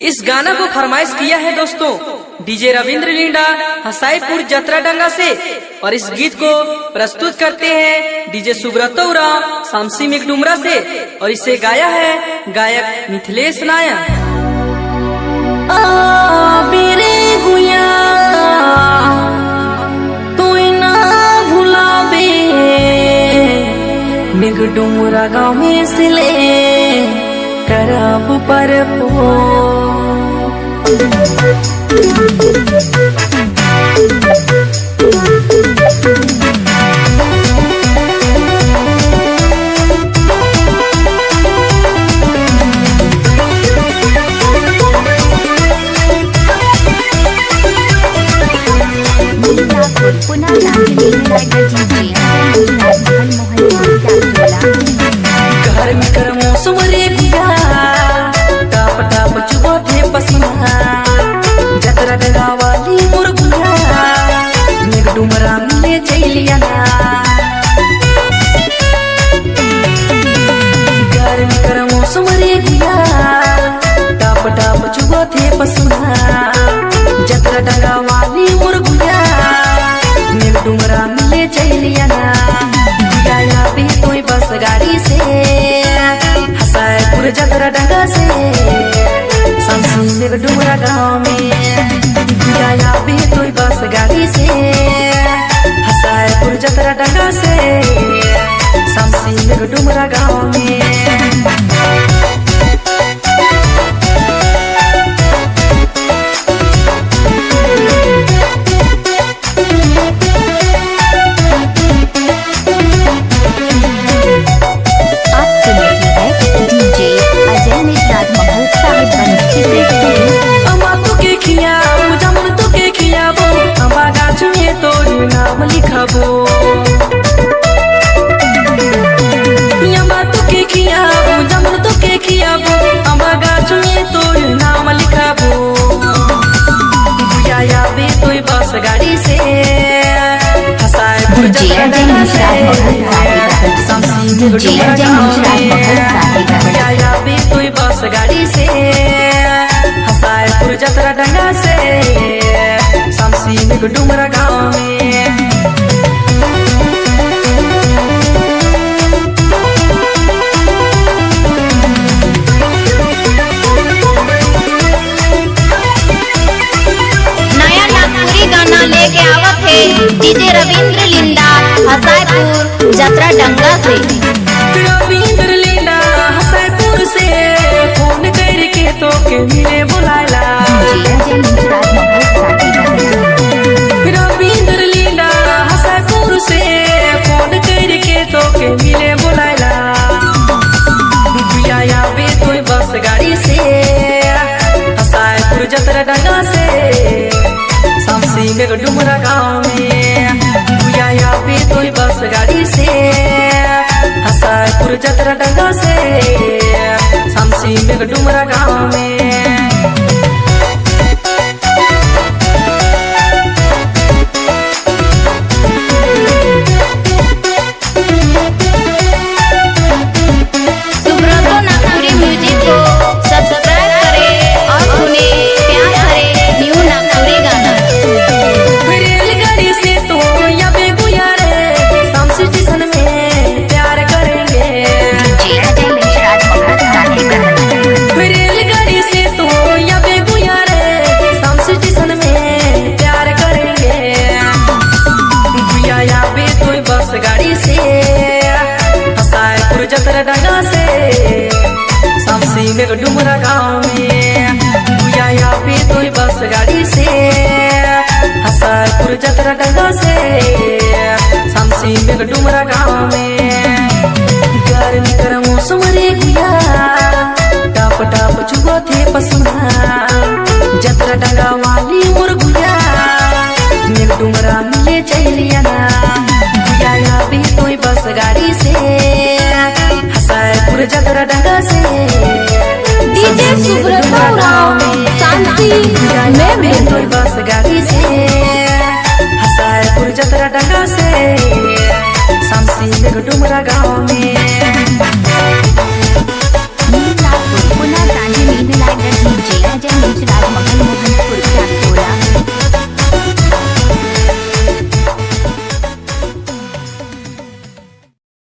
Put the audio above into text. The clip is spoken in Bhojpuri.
इस गाना को फरमाइश किया है दोस्तों डीजे रविंद्र लिंडा हसाईपुर जतरा डंगा से और इस गीत को प्रस्तुत करते हैं डीजे सुब्रत उरांव शामसी मिकडुमरा से और इसे गाया है गायक मिथिलेश नायक। मिकडुमरा गाँव में सिले करब पर पुन्हा घर में कर मौसम रे गुया टाप टाप चुबो थे पसीना जतरा डगा वाली मुर्गिया मिकडुमरा मिले चलिया ना घर में कर मौसम रे गुया टाप टाप चुबो थे पसीना जतरा डगा वाली मुर्गिया मिकडुमरा मिले चलिया ना गया भी तोई बस गाड़ी से हसाईपुर जतरा डंगा से शामसी मिकडुमरा गाँव में गया भी तोई बस गाड़ी से हसाईपुर जतरा डंगा से शामसी मिकडुमरा गाँव में। नाम लिखबो यमा तो के खियाबो जमन तो के खियाबो अम्बा गाछ में तोर नाम लिखबो बुया याबे तोय बस गाड़ी से हसाईपुर जतरा डंगा से शामसी मिकडुमरा गाँव में बुया याबे तोय बस गाड़ी से हसाईपुर जतरा डंगा से शामसी मिकडुमरा गाँव में। लेके आवत है डीजे रविंद्र लिंडा हसाईपुर जतरा डंगा से। रविंद्र लिंडा हसाईपुर से फोन करके तो के मिले बुलाला रविंद्र लिंडा हसाईपुर से फोन करके तो के मिले बुलाला बुया याबे तोय बस गाड़ी से हसाईपुर जतरा डंगा से शामसी मिकडुमरा गाँव में बुया याबे तोय बस गाड़ी से हसाईपुर जतरा डंगा से शामसी मिकडुमरा गाँव में। गाड़ी से हसाईपुर जतरा डंगा से शामसी मिकडुमरा गाँव में बुया याबे तोय बस गाड़ी से हसाईपुर जतरा डंगा से शामसी मिकडुमरा गाँव में। गर्मी कर मौसम रे गुया टाप टाप चुबो थे पसीना जतरा डंगा वाली मुर्गिया मिकडुमरा मिले चलिया ना याबे तोय बस गाड़ी से हसाईपुर जतरा डंगा से डीजे सुब्रत उरांव शामसी में तोय बस गाड़ी से हसाईपुर जतरा डंगा से शामसी मिकडुमरा गाँव में। पुन्हा राजमगही